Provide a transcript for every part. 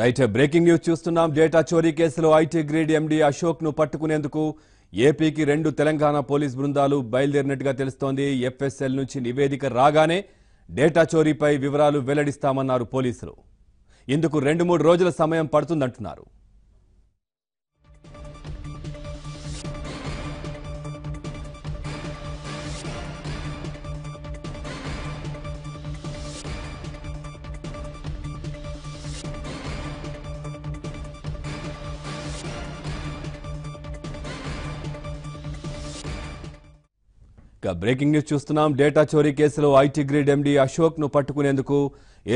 Right breaking news చూస్తున్నాం. Data చోరీ కేసులో ఐటీ గ్రిడ్ ఎండీ అశోక్ ను పట్టుకునేందుకు ఏపీకి 2 తెలంగాణ పోలీస్ బృందాలు బయలుదేరినట్టుగా తెలుస్తోంది. ఎఫ్ఎస్ఎల్ నుంచి నివేదిక రాగానే డేటా చోరీపై వివరాలు వెల్లడిస్తామన్నారు పోలీసులు. ఇందుకు 2-3 రోజుల సమయం పడుతుందంటున్నారు. బ్రేకింగ్ న్యూస్ చూస్తున్నాం. డేటా చోరీ కేసులో ఐటీ గ్రిడ్ ఎండీ అశోక్ ను పట్టుకునేందుకు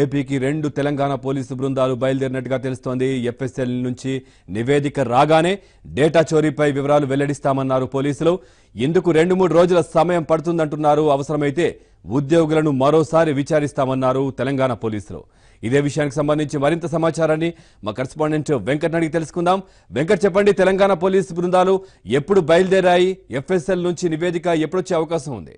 ఏపీకి 2 తెలంగాణ పోలీసు బృందాలు బయలుదేరినట్టుగా తెలుస్తోంది. ఎఫ్ఎస్ఎల్ నుంచి నివేదిక రాగానే డేటా చోరీపై వివరాలు వెల్లడిస్తామన్నారు పోలీసులు. ఇందుకు 2-3 రోజుల సమయం పడుతుందంటున్నారు. అవసరమైతే ఉద్యోగులను మరోసారి విచారిస్తామన్నారు తెలంగాణ పోలీసులు. ఇదే విషయానికి సంబంధించి మరింత సమాచారాన్ని మా కరెస్పాండెంట్ వెంకట్ అడిగి తెలుసుకుందాం. వెంకట్, చెప్పండి, తెలంగాణ పోలీసు బృందాలు ఎప్పుడు బయలుదేరాయి? ఎఫ్ఎస్ఎల్ నుంచి నివేదిక ఎప్పుడొచ్చే అవకాశం ఉంది?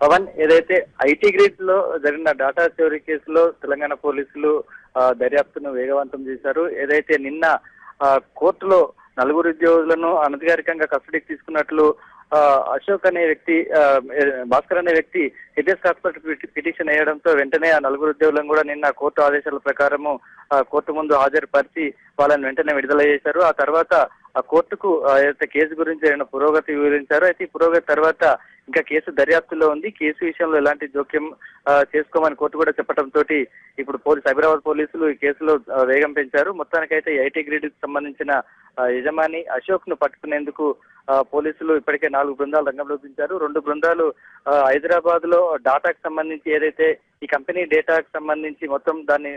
పవన్, ఏదైతే ఐటీ గ్రిడ్ లో జరిగిన డాటా చోరీ కేసులో తెలంగాణ పోలీసులు దర్యాప్తును వేగవంతం చేశారు. ఏదైతే నిన్న కోర్టులో 4 ఉద్యోగులను అనధికారికంగా కస్టడీకి తీసుకున్నట్లు అశోక్ అనే వ్యక్తి, భాస్కర్ అనే వ్యక్తి హెబియస్ కార్పస్ పిటిషన్ వేయడంతో వెంటనే ఆ 4 ఉద్యోగులను కూడా నిన్న కోర్టు ఆదేశాల ప్రకారము కోర్టు ముందు హాజరుపరిచి వాళ్ళని వెంటనే విడుదల చేశారు. ఆ తర్వాత ఆ కోర్టుకు ఏదైతే కేసు గురించి ఆయన పురోగతి వివరించారు. అయితే ఈ పురోగతి తర్వాత ఇంకా కేసు దర్యాప్తులో ఉంది. కేసు విషయంలో ఎలాంటి జోక్యం చేసుకోమని కోర్టు కూడా చెప్పడంతో ఇప్పుడు సైబరాబాద్ పోలీసులు ఈ కేసులో వేగం పెంచారు. మొత్తానికైతే ఐటీ గ్రిడ్ కి సంబంధించిన యజమాని అశోక్ ను పట్టుకునేందుకు పోలీసులు ఇప్పటికే 4 బృందాలు రంగంలో దించారు. 2 బృందాలు హైదరాబాద్ లో డాటాకు సంబంధించి ఏదైతే ఈ కంపెనీ డేటాకు సంబంధించి మొత్తం దాన్ని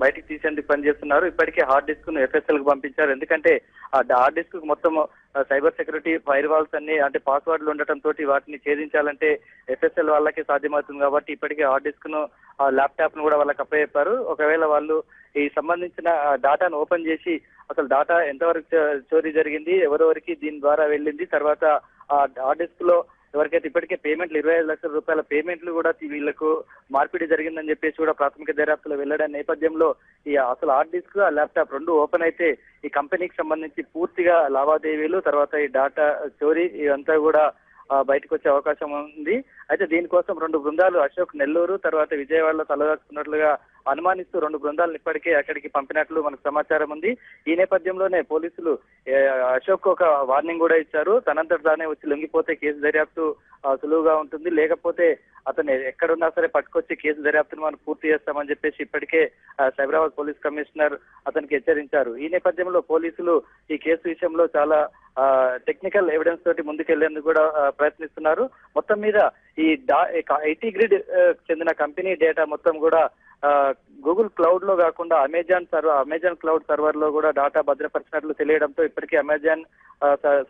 బయటికి తీసేందుకు పనిచేస్తున్నారు. ఇప్పటికే హార్డ్ డిస్క్ ను ఎఫ్ఎస్ఎల్ కు పంపించారు. ఎందుకంటే ఆ హార్డ్ డిస్క్ కు మొత్తం సైబర్ సెక్యూరిటీ ఫైర్ వాల్స్ అన్ని అంటే పాస్వర్డ్లు ఉండటంతో వాటిని ఛేదించాలంటే ఎఫ్ఎస్ఎల్ వాళ్ళకి సాధ్యమవుతుంది. కాబట్టి ఇప్పటికే హార్డ్ డిస్క్ ను ల్యాప్టాప్ ను కూడా వాళ్ళకి అప్పచెప్పారు. ఒకవేళ వాళ్ళు ఈ సంబంధించిన డాటాను ఓపెన్ చేసి అసలు డాటా ఎంతవరకు చోరీ జరిగింది, ఎవరెవరికి దీని ద్వారా వెళ్ళింది, తర్వాత ఆ హార్డ్ డిస్క్ లో ఎవరికైతే ఇప్పటికే పేమెంట్లు 25 లక్షల రూపాయల పేమెంట్లు కూడా వీళ్లకు మార్పిడి జరిగిందని చెప్పేసి కూడా ప్రాథమిక దర్యాప్తులో వెళ్లడం నేపథ్యంలో ఈ అసలు హార్డ్ డిస్క్ ఆ ల్యాప్టాప్ 2 ఓపెన్ అయితే ఈ కంపెనీకి సంబంధించి పూర్తిగా లావాదేవీలు, తర్వాత ఈ డాటా చోరీ ఇదంతా కూడా బయటకు వచ్చే అవకాశం ఉంది. అయితే దీనికోసం 2 బృందాలు అశోక్ నెల్లూరు తర్వాత విజయవాడలో తలదాచుకున్నట్లుగా అనుమానిస్తూ 2 బృందాలను ఇప్పటికే అక్కడికి పంపినట్లు మనకు సమాచారం ఉంది. ఈ నేపథ్యంలోనే పోలీసులు అశోక్ ఒక వార్నింగ్ కూడా ఇచ్చారు. తనంతట తానే వచ్చి లొంగిపోతే కేసు దర్యాప్తు సులువుగా ఉంటుంది, లేకపోతే అతను ఎక్కడున్నా సరే పట్టుకొచ్చి కేసు దర్యాప్తును మనం పూర్తి చేస్తామని చెప్పేసి ఇప్పటికే సైబరాబాద్ పోలీస్ కమిషనర్ అతనికి హెచ్చరించారు. ఈ నేపథ్యంలో పోలీసులు ఈ కేసు విషయంలో చాలా టెక్నికల్ ఎవిడెన్స్ తోటి ముందుకెళ్లేందుకు కూడా ప్రయత్నిస్తున్నారు. మొత్తం మీద ఈ ఐటీ గ్రిడ్ చెందిన కంపెనీ డేటా మొత్తం కూడా గూగుల్ క్లౌడ్ లో కాకుండా అమెజాన్ క్లౌడ్ సర్వర్ లో కూడా డాటా భద్రపరిచినట్లు తెలియడంతో ఇప్పటికే అమెజాన్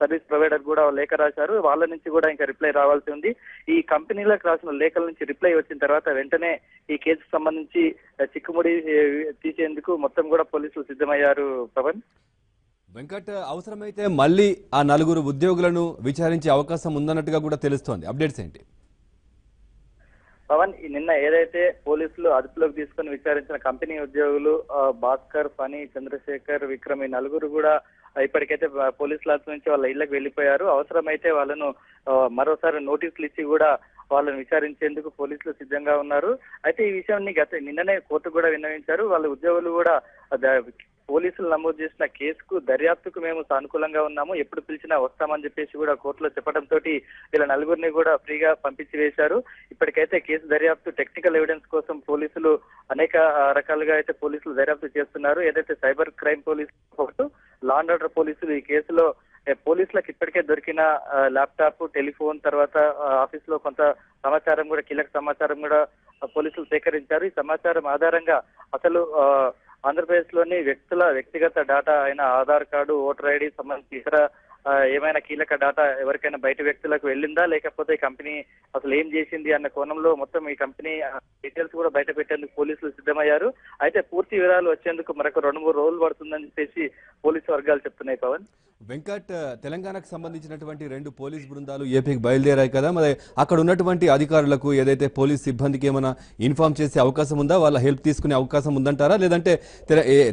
సర్వీస్ ప్రొవైడర్ కూడా లేఖ రాశారు. వాళ్ళ నుంచి కూడా ఇంకా రిప్లై రావాల్సి ఉంది. ఈ కంపెనీలకు రాసిన లేఖల నుంచి రిప్లై వచ్చిన తర్వాత వెంటనే ఈ కేసుకు సంబంధించి చిక్కుముడి తీసేందుకు మొత్తం కూడా పోలీసులు సిద్ధమయ్యారు. పవన్, వెంకట్, అవసరమైతే మళ్ళీ ఆ 4 ఉద్యోగులను విచారించే అవకాశం ఉందన్నట్టుగా కూడా తెలుస్తోంది. అప్డేట్స్ ఏంటి? పవన్, నిన్న ఏదైతే పోలీసులు అదుపులోకి తీసుకుని విచారించిన కంపెనీ ఉద్యోగులు భాస్కర్, ఫణి, చంద్రశేఖర్, విక్రమ్ ఈ 4 కూడా ఇప్పటికైతే పోలీసుల నుంచి వాళ్ళ ఇళ్లకు వెళ్లిపోయారు. అవసరమైతే వాళ్ళను మరోసారి నోటీసులు ఇచ్చి కూడా వాళ్ళని విచారించేందుకు పోలీసులు సిద్ధంగా ఉన్నారు. అయితే ఈ విషయాన్ని నిన్ననే కోర్టు కూడా విన్నవించారు. వాళ్ళ ఉద్యోగులు కూడా పోలీసులు నమోదు చేసిన కేసుకు దర్యాప్తుకు మేము సానుకూలంగా ఉన్నాము, ఎప్పుడు పిలిచినా వస్తామని చెప్పేసి కూడా కోర్టులో చెప్పడంతో వీళ్ళ 4 కూడా ఫ్రీగా పంపించి వేశారు. ఇప్పటికైతే కేసు దర్యాప్తు టెక్నికల్ ఎవిడెన్స్ కోసం పోలీసులు అనేక రకాలుగా అయితే పోలీసులు దర్యాప్తు చేస్తున్నారు. ఏదైతే సైబర్ క్రైమ్ పోలీసులు, లా అండ్ ఆర్డర్ పోలీసులు ఈ కేసులో పోలీసులకు ఇప్పటికే దొరికిన ల్యాప్టాప్, టెలిఫోన్, తర్వాత ఆఫీస్ లో కొంత సమాచారం కూడా, కీలక సమాచారం కూడా పోలీసులు సేకరించారు. ఈ సమాచారం ఆధారంగా అసలు ఆంధ్రప్రదేశ్ లోని వ్యక్తిగత డాటా అయిన ఆధార్ కార్డు, ఓటర్ ఐడి సంబంధించి ఇతర ఏమైనా కీలక డాటా ఎవరికైనా బయట వ్యక్తులకు వెళ్ళిందా, లేకపోతే కంపెనీ అసలు ఏం చేసింది అన్న కోణంలో మొత్తం ఈ కంపెనీ డీటెయిల్స్ కూడా బయట పెట్టేందుకు పోలీసులు సిద్ధమయ్యారు. అయితే పూర్తి వివరాలు వచ్చేందుకు మరొక 2-3 రోజులు పడుతుందని చెప్పేసి పోలీసు వర్గాలు చెప్తున్నాయి. పవన్, వెంకట్, తెలంగాణకు సంబంధించినటువంటి 2 పోలీస్ బృందాలు ఏపీకి బయలుదేరాయి కదా, మరి అక్కడ ఉన్నటువంటి అధికారులకు ఏదైతే పోలీస్ సిబ్బందికి ఏమైనా ఇన్ఫార్మ్ చేసే అవకాశం ఉందా? వాళ్ళ హెల్ప్ తీసుకునే అవకాశం ఉందంటారా? లేదంటే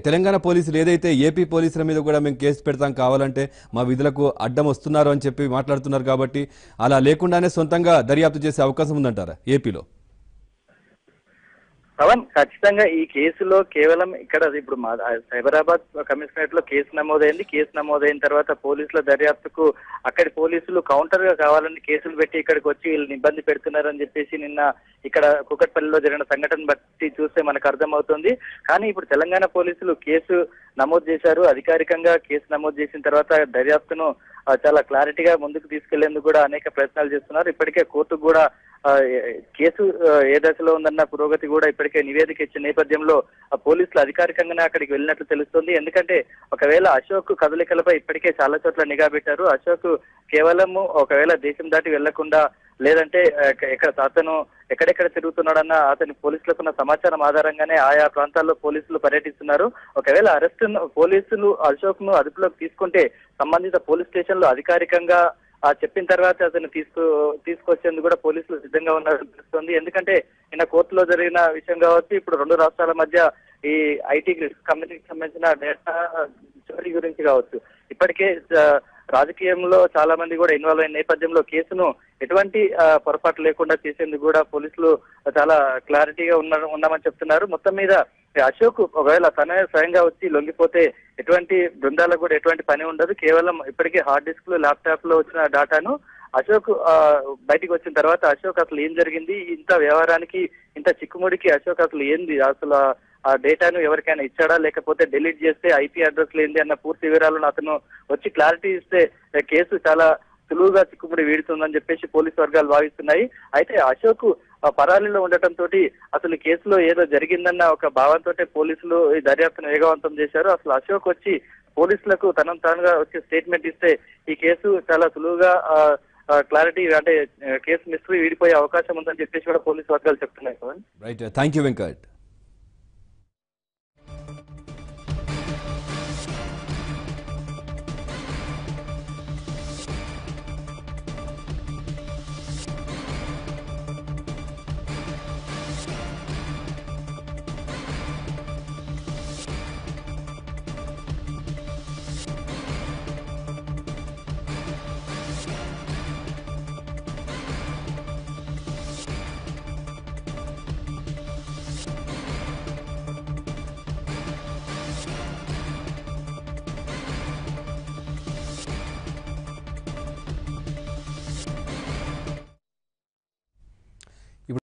తెలంగాణ పోలీసులు ఏదైతే ఏపీ పోలీసుల మీద కూడా మేము కేసు పెడతాం కావాలంటే మా విధులకు అడ్డం వస్తున్నారు అని చెప్పి మాట్లాడుతున్నారు కాబట్టి అలా లేకుండానే సొంతంగా దర్యాప్తు చేసే అవకాశం ఉందంటారా ఏపీలో? పవన్, ఖచ్చితంగా ఈ కేసులో కేవలం ఇక్కడ ఇప్పుడు సైబరాబాద్ కమిషనరేట్ లో కేసు నమోదైంది. కేసు నమోదైన తర్వాత పోలీసుల దర్యాప్తుకు అక్కడి పోలీసులు కౌంటర్ గా కావాలని కేసులు పెట్టి ఇక్కడికి వచ్చి వీళ్ళని ఇబ్బంది పెడుతున్నారని చెప్పేసి నిన్న ఇక్కడ కూకట్పల్లిలో జరిగిన సంఘటన బట్టి చూస్తే మనకు అర్థమవుతుంది. కానీ ఇప్పుడు తెలంగాణ పోలీసులు కేసు నమోదు చేశారు. అధికారికంగా కేసు నమోదు చేసిన తర్వాత దర్యాప్తును చాలా క్లారిటీగా ముందుకు తీసుకెళ్లేందుకు కూడా అనేక ప్రయత్నాలు చేస్తున్నారు. ఇప్పటికే కోర్టుకు కూడా కేసు ఏ దశలో ఉందన్న పురోగతి కూడా ఇప్పటికే నివేదిక ఇచ్చిన నేపథ్యంలో పోలీసులు అధికారికంగానే అక్కడికి వెళ్ళినట్లు తెలుస్తుంది. ఎందుకంటే ఒకవేళ అశోక్ కదలికలపై ఇప్పటికే చాలా చోట్ల నిఘా పెట్టారు. అశోక్ కేవలం ఒకవేళ దేశం దాటి వెళ్లకుండా లేదంటే అతను ఎక్కడెక్కడ తిరుగుతున్నాడన్న అతని పోలీసులకున్న సమాచారం ఆధారంగానే ఆయా ప్రాంతాల్లో పోలీసులు పర్యటిస్తున్నారు. ఒకవేళ పోలీసులు అశోక్ ను అదుపులోకి తీసుకుంటే సంబంధిత పోలీస్ స్టేషన్ లో అధికారికంగా చెప్పిన తర్వాత అతను తీసుకొచ్చేందుకు కూడా పోలీసులు సిద్ధంగా ఉన్నారని తెలుస్తోంది. ఎందుకంటే నిన్న కోర్టులో జరిగిన విషయం కావచ్చు, ఇప్పుడు 2 రాష్ట్రాల మధ్య ఈ ఐటీ కమ్యూనిటీకి సంబంధించిన డేటా చోరీ గురించి కావచ్చు, ఇప్పటికే రాజకీయంలో చాలా మంది కూడా ఇన్వాల్వ్ అయిన నేపథ్యంలో కేసును ఎటువంటి పొరపాటు లేకుండా చేసేందుకు కూడా పోలీసులు చాలా క్లారిటీగా ఉన్నామని చెప్తున్నారు. మొత్తం మీద అశోక్ ఒకవేళ తనే స్వయంగా వచ్చి లొంగిపోతే ఎటువంటి బృందాలకు కూడా ఎటువంటి పని ఉండదు. కేవలం ఇప్పటికే హార్డ్ డిస్క్ లో ల్యాప్టాప్ లో వచ్చిన డేటాను అశోక్ బయటికి వచ్చిన తర్వాత అశోక్ అసలు ఏం జరిగింది, ఇంత వ్యవహారానికి ఇంత చిక్కుముడికి అశోక్ అసలు ఏంది, అసలు ఆ డేటాను ఎవరికైనా ఇచ్చాడా లేకపోతే డిలీట్ చేస్తే ఐపీ అడ్రస్ లేనిది అన్న పూర్తి వివరాలను అతను వచ్చి క్లారిటీ ఇస్తే కేసు చాలా సులువుగా చిక్కుముడి వీడుతుందని చెప్పేసి పోలీసు వర్గాలు భావిస్తున్నాయి. అయితే అశోక్ పరారీలో ఉండటంతో అసలు కేసులో ఏదో జరిగిందన్న ఒక భావంతో పోలీసులు ఈ దర్యాప్తును వేగవంతం చేశారు. అసలు అశోక్ వచ్చి పోలీసులకు తానుగా వచ్చి స్టేట్మెంట్ ఇస్తే ఈ కేసు చాలా సులువుగా క్లారిటీ అంటే కేసు మిస్టరీ వీడిపోయే అవకాశం ఉందని చెప్పేసి కూడా పోలీసు వర్గాలు చెప్తున్నాయి. Right, thank you Venkat.